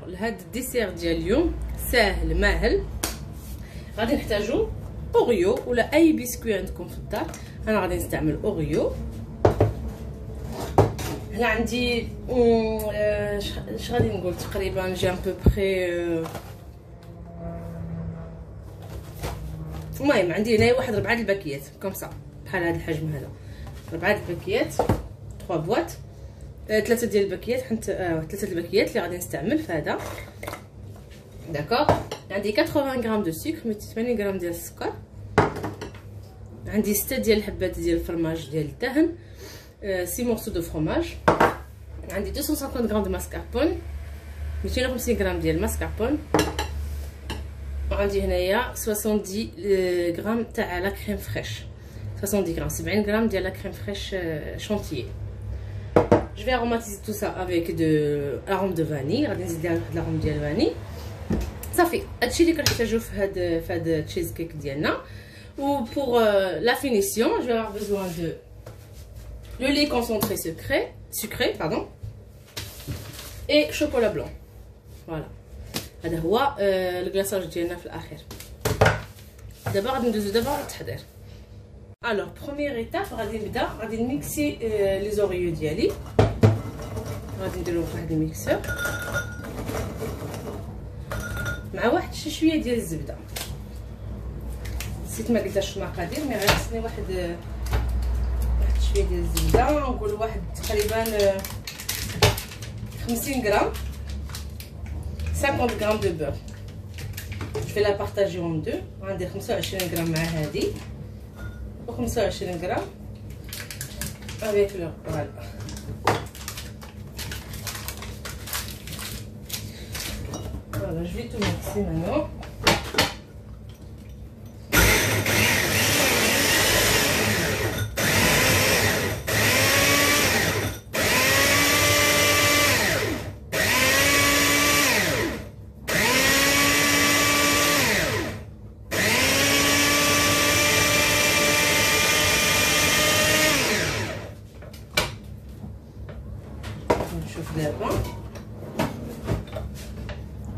لهاد الديسير ديال اليوم ساهل ماهل. غادي نحتاجو اوريو ولا اي بسكوي عندكم في الدار. انا غادي نستعمل اوريو. هنا عندي اش غادي نقول تقريبا جي ان بو بري. المهم عندي هنايا واحد 4 الباكيات كومسا بحال هذا الحجم هذا. 4 الباكيات 3 بواط. 3 ديال الباكيات حيت 3 الباكيات اللي غادي نستعمل في هذا. داكوغ. عندي 80 غرام دو سكر 180 غرام ديال السكر. عندي 6 ديال الحبات ديال الفرماج ديال الدهن. 6 مورسو دو فرماج. عندي 250 غرام دو ماسكاربون. 250 غرام ديال الماسكاربون. وعندي هنايا 70 غرام تاع لا كريم فريش. 70 غرام 70 غرام ديال لا كريم فريش شونتيي. Je vais aromatiser tout ça avec de l'arôme de vanille. غادي نزيد لها واحد l'arôme ديال الفاني. صافي هادشي اللي كنحتاجو في هاد التشيز كيك ديالنا. و pour la finition, je vais avoir besoin de le lait concentré sucré pardon, et chocolat blanc. Voilà. هذا هو الكلاصاج ديالنا في الاخير. دابا غادي ندوزو دابا للتحضير. الوغ بروميير ايتاب غادي نميكسي لي زوريو ديالي. غادي نديرهم في واحد الميكسور مع واحد شويه ديال الزبده. نسيت ما قلتش المقادير مي غير خصني واحد شويه ديال الزبده. نقول واحد تقريبا 50 غرام 50 غرام دو بور. Je vais la partager en deux. غندير 25 غرام مع هذه و 25 غرام avec le voilà. Voilà, je vais tout mixer maintenant.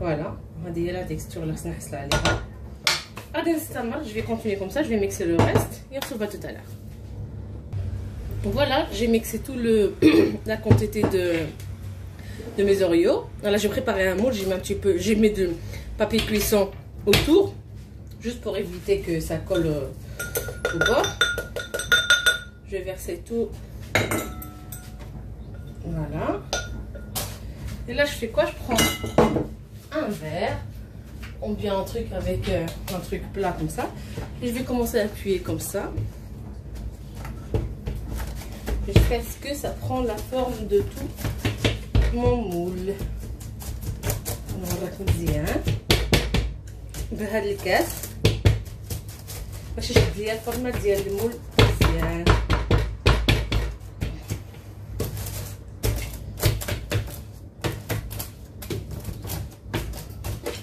Voilà, هذه هي لا تيكستور اللي خصنا نحصل عليها. غادي نستمر. Je vais continuer comme ça, je vais mixer le reste et on se voit tout à l'heure. Voilà, j'ai mixé tout la quantité de mes Oreos. Là, j'ai préparé un moule, j'ai mis du papier cuisson autour, juste pour éviter que ça colle au bord. Je vais verser tout. Voilà. Et là, je fais quoi? Je prends un verre ou bien un truc avec un truc plat comme ça, et je vais commencer à appuyer comme ça jusqu'à ce que ça prend la forme de tout mon moule. نوريكم مزيان بهذا الكاس باش يشد ليا الفورمه ديال المول مزيان.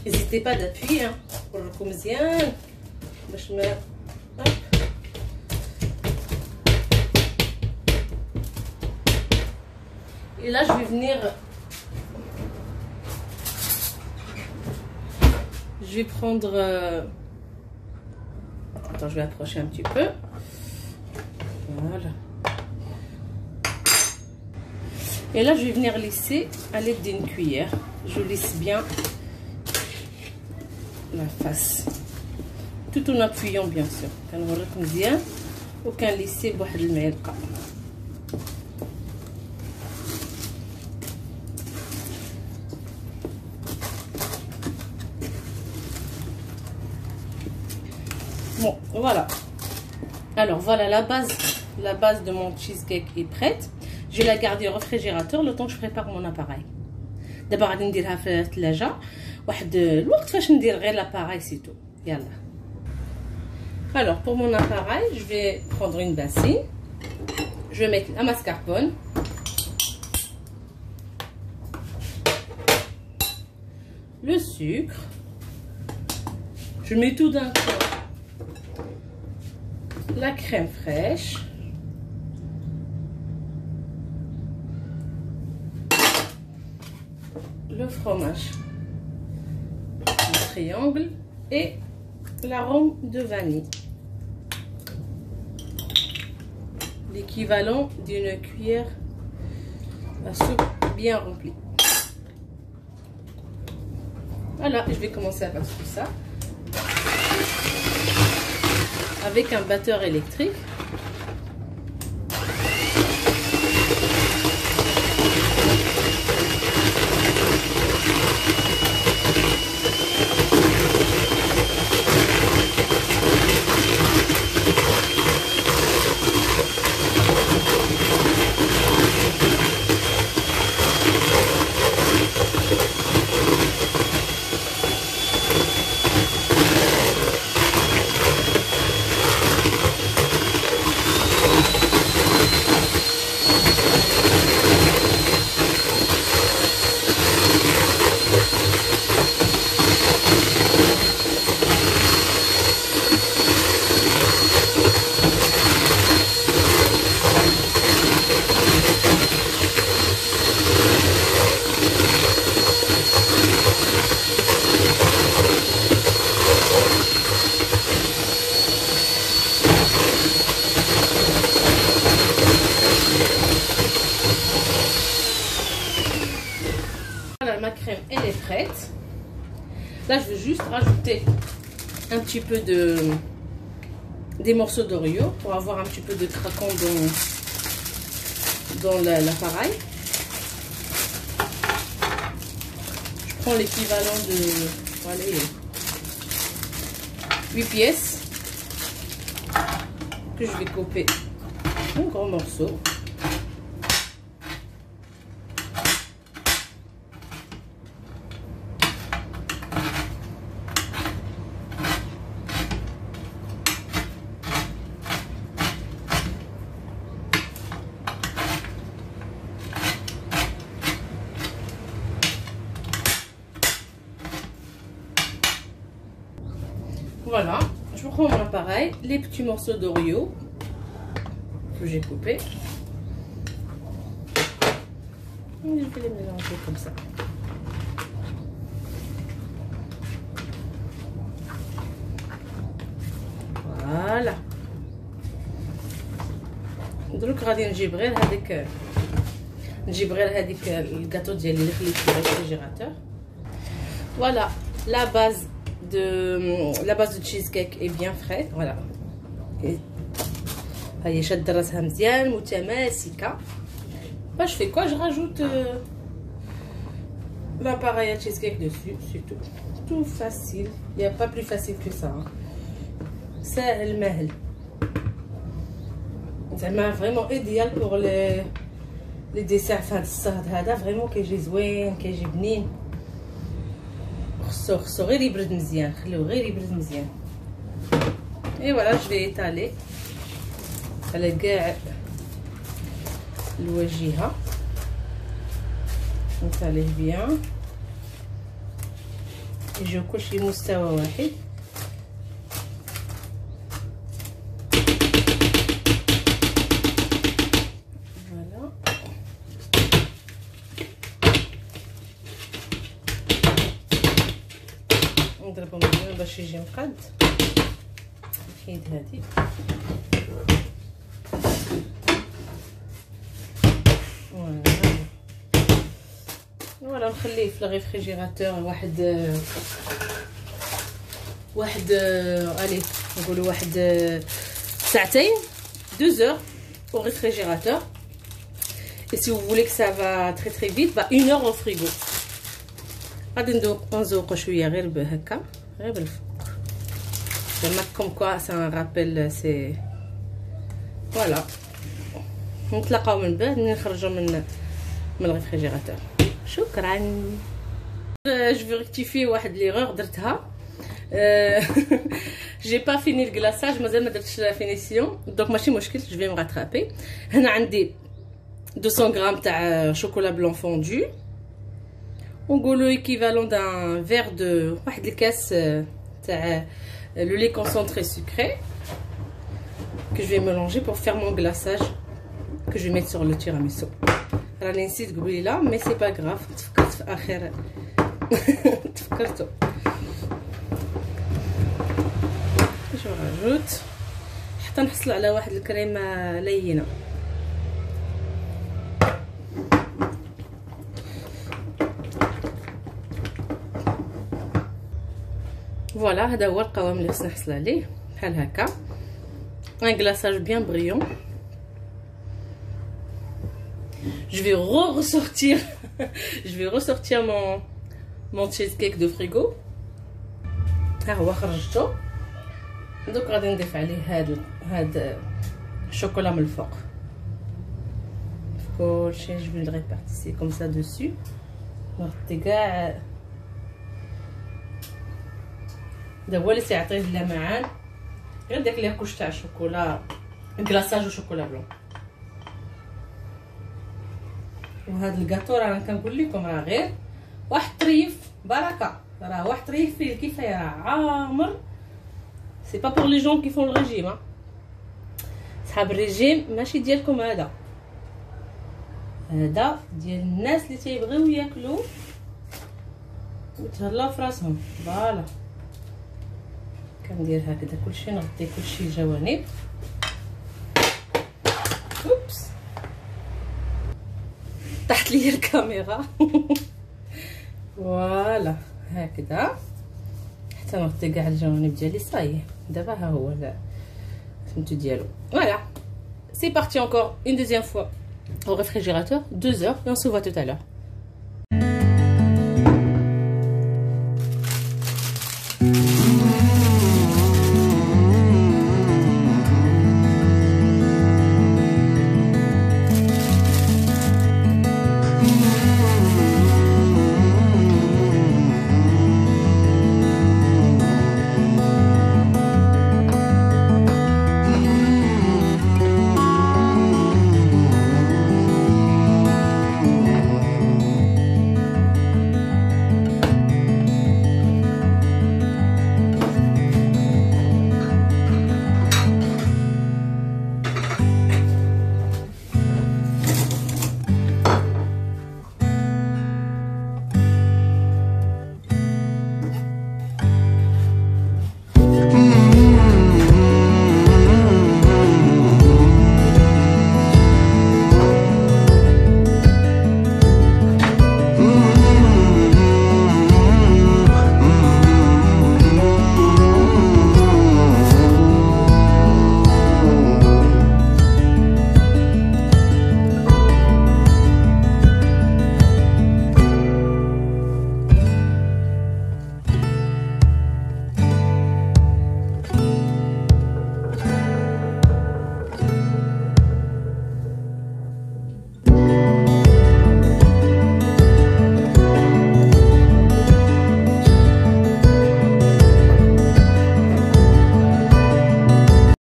N'hésitez pas d'appuyer pour le مزيان باش ما Et là je vais venir, je vais prendre attends, je vais approcher un petit peu. Voilà. Et là je vais venir lisser à l'aide d'une cuillère. Je lisse bien la face tout en appuyant bien sûr. كنوريكم مزيان وكنليسي بواحد المعلقه. Bon, voilà. Alors voilà, la base de mon cheesecake est prête. Je vais la garder au réfrigérateur le temps que je prépare mon appareil. دابا غادي نديرها في الثلاجه واحد الوقت فاش ندير غير l'appareil c'est tout. يلا. Alors pour mon appareil, je vais prendre une bassine. Je vais mettre la mascarpone. Le sucre. Je mets tout d'un coup. La crème fraîche. Le fromage. triangle et l'arôme de vanille. L'équivalent d'une cuillère à soupe bien remplie. Voilà, je vais commencer à battre tout ça avec un batteur électrique. Voilà, ma crème elle est prête. Là je veux juste rajouter un petit peu des morceaux d'Oreo pour avoir un petit peu de craquant dans l'appareil. Je prends l'équivalent de allez, 8 pièces que je vais couper en gros morceaux. Voilà, je prends mon appareil, les petits morceaux d'Oreo que j'ai coupés. Je vais les mélanger comme ça. Voilà. دروك غادي نجيب غير هذيك الكاطو ديالي اللي خليت في الريفريجيراتور. Voilà, la base de cheesecake est bien fraîche. Voilà. هي شاد راسها مزيان متماسكه. Bah, je fais quoi? Je rajoute l'appareil à cheesecake dessus, c'est tout. Tout facile. Il n'y a pas plus facile que ça. سهل مهل. زعما vraiment idéal pour les desserts fin de الصهد هذا vraiment كيجي زوين كيجي بنين. خصو غير يبرد مزيان، خليوه غير يبرد مزيان. اي فوالا جو في ايطالي على كاع الوجهه، نطاليه بيان يجيو كلشي مستوى واحد. فوالا نضربهم مزيان باش يجي مقاد. نحيد هادي فوالا نخليه في الريفريجيراتور واحد الي نقولوا واحد ساعتين 2 heures au réfrigérateur. Et si vous voulez que ça va très très vite, bah 1 heure au frigo. غادي نزوقو شويه غير بهكا غير بالفوق زعما كوم كوا سا رابيل سي. فوالا نتلاقاو من بعد ملي نخرجوا من الريفريجيراتور. شكرا. جو في ريكتيفي واحد ليغور درتها. جي با فيني الكلاصاج مازال ما درتش لا فينيسيون دونك ماشي مشكل جو في مغاترابي. هنا عندي 200 غرام تاع شوكولا بلون فوندو ونقولوا ايكيفالون دان فير دو واحد الكاس تاع لو لي كونسونطري سكري que je vais mélanger pour faire mon glaçage que je vais mettre sur le tiramisu. راني نسيت قبيله مي سي با غراف تفكرت في اخر تفكرتو. جو راجوت حتى نحصل على واحد الكريمه لينه. فوالا هذا هو القوام اللي خصنا نحصل عليه بحال هكا. ان glaçage bien brillant. Je vais ressortir mon cheesecake de frigo. ها هو خرجته. دوك غادي نضيف عليه هاد الشوكولا من الفوق. كلشي je vais le répartir comme ça dessus. نغطي كاع. هذا هو اللي تيعطيه اللمعان، غير داك اللي كلش تاع الشوكولا كلاصاج وشوكولا بلون. وهذا الكاطو راه كنقول لكم راه غير واحد طريف بركه، راه واحد طريف فيه الكفايه، راه عامر. سي با بور لي جون كي فون الريجيم. صحاب الريجيم ماشي ديالكم، هذا ديال الناس اللي تيبغيو ياكلوا وتهلاو فراسهم. فوالا كندير هكذا كلشي، نغطي كلشي الجوانب. اوبس طاحت لي الكاميرا. فوالا هكذا حتى نغطي كاع الجوانب ديالي. صايي دابا ها هو فهمتو ديالو. فوالا سي بارتي encore une deuxième fois au réfrigérateur 2 heures et on se voit tout à l'heure.